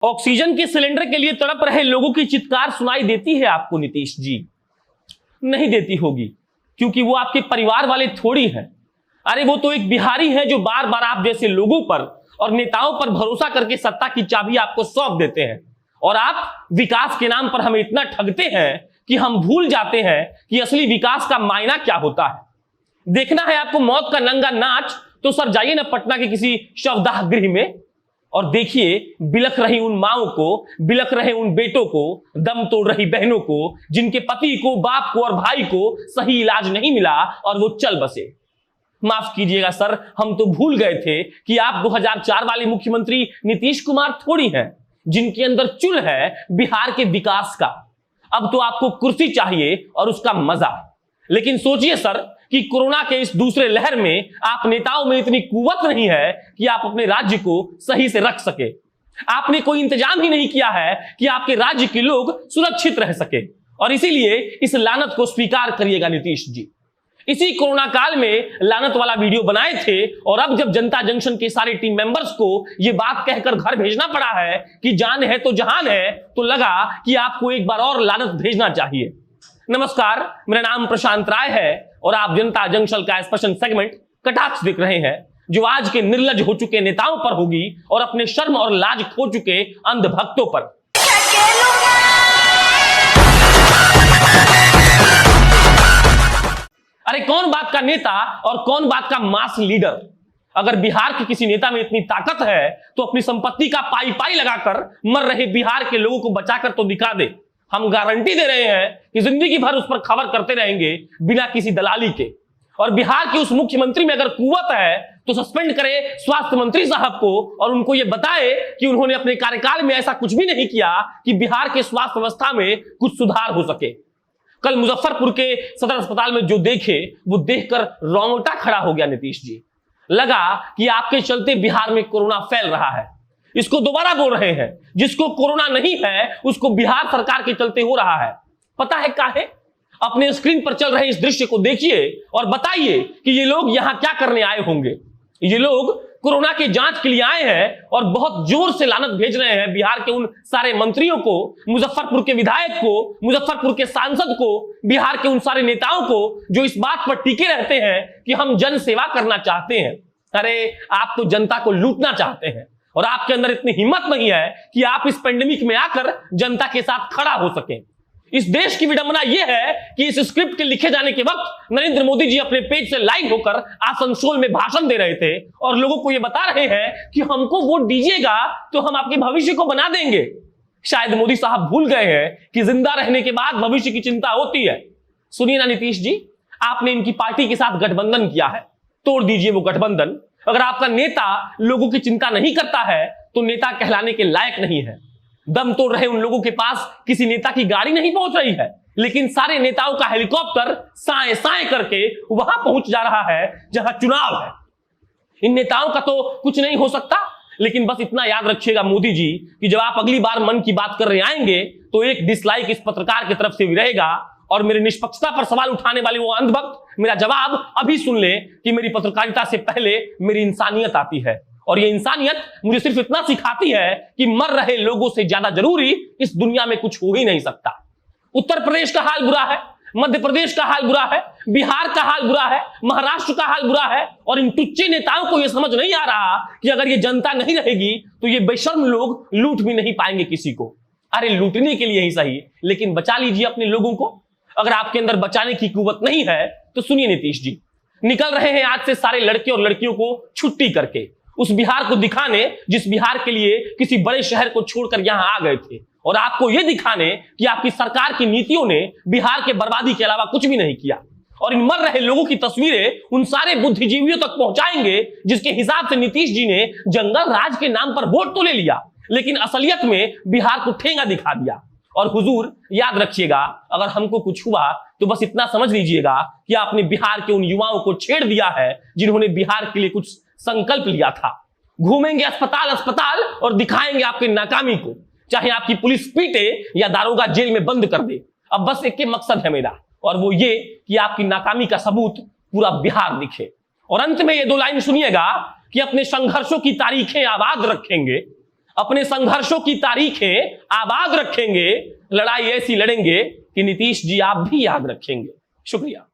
Oxygen के cylinder के लिए तड़प रहे लोगों की चित्कार सुनाई देती है आपको नीतीश जी? नहीं देती होगी, क्योंकि वो आपके परिवार वाले थोड़ी हैं। अरे वो तो एक बिहारी है जो बार बार आप जैसे लोगों पर और नेताओं पर भरोसा करके सत्ता की चाबी आपको सौंप देते हैं, और आप विकास के नाम पर हमें इतना ठगते हैं कि हम भूल जाते हैं कि असली विकास का मायना क्या होता है। देखना है आपको मौत का नंगा नाच, तो सर जाइए ना पटना के किसी शवदाह गृह में और देखिए बिलख रही उन माओं को, बिलख रहे उन बेटों को, दम तोड़ रही बहनों को, जिनके पति को, बाप को और भाई को सही इलाज नहीं मिला और वो चल बसे। माफ कीजिएगा सर, हम तो भूल गए थे कि आप 2004 वाले मुख्यमंत्री नीतीश कुमार थोड़ी हैं, जिनके अंदर चुल है बिहार के विकास का। अब तो आपको कुर्सी चाहिए और उसका मजा। लेकिन सोचिए सर कि कोरोना के इस दूसरे लहर में आप नेताओं में इतनी कुवत नहीं है कि आप अपने राज्य को सही से रख सके। आपने कोई इंतजाम ही नहीं किया है कि आपके राज्य के लोग सुरक्षित रह सके, और इसीलिए इस लानत को स्वीकार करिएगा नीतीश जी। इसी कोरोना काल में लानत वाला वीडियो बनाए थे, और अब जब जनता जंक्शन के सारे टीम मेंबर्स को यह बात कहकर घर भेजना पड़ा है कि जान है तो जहान है, तो लगा कि आपको एक बार और लानत भेजना चाहिए। नमस्कार, मेरा नाम प्रशांत राय है और आप जनता जंक्शन का स्पेशल सेगमेंट कटाक्ष देख रहे हैं, जो आज के निर्लज हो चुके नेताओं पर होगी और अपने शर्म और लाज खो चुके अंधभक्तों पर। अरे कौन बात का नेता और कौन बात का मास लीडर? अगर बिहार के किसी नेता में इतनी ताकत है तो अपनी संपत्ति का पाई पाई लगाकर मर रहे बिहार के लोगों को बचाकर तो दिखा दे। हम गारंटी दे रहे हैं कि जिंदगी भर उस पर खबर करते रहेंगे बिना किसी दलाली के। और बिहार के उस मुख्यमंत्री में अगर कुवत है तो सस्पेंड करे स्वास्थ्य मंत्री साहब को और उनको यह बताए कि उन्होंने अपने कार्यकाल में ऐसा कुछ भी नहीं किया कि बिहार के स्वास्थ्य व्यवस्था में कुछ सुधार हो सके। कल मुजफ्फरपुर के सदर अस्पताल में जो देखे वो देखकर रोंगटा खड़ा हो गया नीतीश जी। लगा कि आपके चलते बिहार में कोरोना फैल रहा है। इसको दोबारा बोल रहे हैं, जिसको कोरोना नहीं है उसको बिहार सरकार के चलते हो रहा है। पता है काहे? अपने स्क्रीन पर चल रहे इस दृश्य को देखिए और बताइए कि ये लोग यहां क्या करने आए होंगे। ये लोग कोरोना के जांच के लिए आए हैं और बहुत जोर से लानत भेज रहे हैं बिहार के उन सारे मंत्रियों को, मुजफ्फरपुर के विधायक को, मुजफ्फरपुर के सांसद को, बिहार के उन सारे नेताओं को जो इस बात पर टिके रहते हैं कि हम जन सेवा करना चाहते हैं। अरे आप तो जनता को लूटना चाहते हैं, और आपके अंदर इतनी हिम्मत नहीं है कि आप इस पेंडेमिक में आकर जनता के साथ खड़ा हो सके। इस देश की विडंबना यह है कि इस स्क्रिप्ट के लिखे जाने के वक्त नरेंद्र मोदी जी अपने पेज से लाइव होकर आसनसोल में भाषण दे रहे थे और लोगों को यह बता रहे हैं कि हमको वोट दीजिएगा तो हम आपके भविष्य को बना देंगे। शायद मोदी साहब भूल गए हैं कि जिंदा रहने के बाद भविष्य की चिंता होती है। सुनिए ना नीतीश जी, आपने इनकी पार्टी के साथ गठबंधन किया है, तोड़ दीजिए वो गठबंधन। अगर आपका नेता लोगों की चिंता नहीं करता है तो नेता कहलाने के लायक नहीं है। दम तोड़ रहे उन लोगों के पास किसी नेता की गाड़ी नहीं पहुंच रही है, लेकिन सारे नेताओं का हेलीकॉप्टर साए साए करके वहां पहुंच जा रहा है जहां चुनाव है। इन नेताओं का तो कुछ नहीं हो सकता, लेकिन बस इतना याद रखिएगा मोदी जी कि जब आप अगली बार मन की बात कर रहे आएंगे तो एक डिसलाइक इस पत्रकार की तरफ से भी रहेगा, और मेरे निष्पक्षता पर सवाल उठाने वाले वो अंधभक्त मेरा जवाब अभी सुन ले कि मेरी पत्रकारिता से पहले मेरी इंसानियत आती है, और ये इंसानियत मुझे सिर्फ इतना सिखाती है कि मर रहे लोगों से ज्यादा जरूरी इस दुनिया में कुछ हो ही नहीं सकता। उत्तर प्रदेश का हाल बुरा है, मध्य प्रदेश का हाल बुरा है, बिहार का हाल बुरा है, महाराष्ट्र का हाल बुरा है, और इन टुच्चे नेताओं को यह समझ नहीं आ रहा कि अगर ये जनता नहीं रहेगी तो ये बेशर्म लोग लूट भी नहीं पाएंगे किसी को। अरे लूटने के लिए ही सही, लेकिन बचा लीजिए अपने लोगों को। अगर आपके अंदर बचाने की कुवत नहीं है तो सुनिए नीतीश जी, निकल रहे हैं आज से सारे लड़के और लड़कियों को छुट्टी करके उस बिहार को दिखाने जिस बिहार के लिए किसी बड़े शहर को छोड़कर यहां आ गए थे, और आपको यह दिखाने कि आपकी सरकार की नीतियों ने बिहार के बर्बादी के अलावा कुछ भी नहीं किया। और इन मर रहे लोगों की तस्वीरें उन सारे बुद्धिजीवियों तक पहुंचाएंगे जिसके हिसाब से नीतीश जी ने जंगल राज के नाम पर वोट तो ले लिया, लेकिन असलियत में बिहार को ठेंगा दिखा दिया। और हुजूर याद रखिएगा, अगर हमको कुछ हुआ तो बस इतना समझ लीजिएगा कि आपने बिहार के उन युवाओं को छेड़ दिया है जिन्होंने बिहार के लिए कुछ संकल्प लिया था। घूमेंगे अस्पताल अस्पताल और दिखाएंगे आपकी नाकामी को, चाहे आपकी पुलिस पीटे या दारोगा जेल में बंद कर दे। अब बस एक ही मकसद है मेरा, और वो ये कि आपकी नाकामी का सबूत पूरा बिहार दिखे। और अंत में ये दो लाइन सुनिएगा कि अपने संघर्षों की तारीखें आबाद रखेंगे, अपने संघर्षों की तारीखें आबाद रखेंगे, लड़ाई ऐसी लड़ेंगे कि नीतीश जी आप भी याद रखेंगे। शुक्रिया।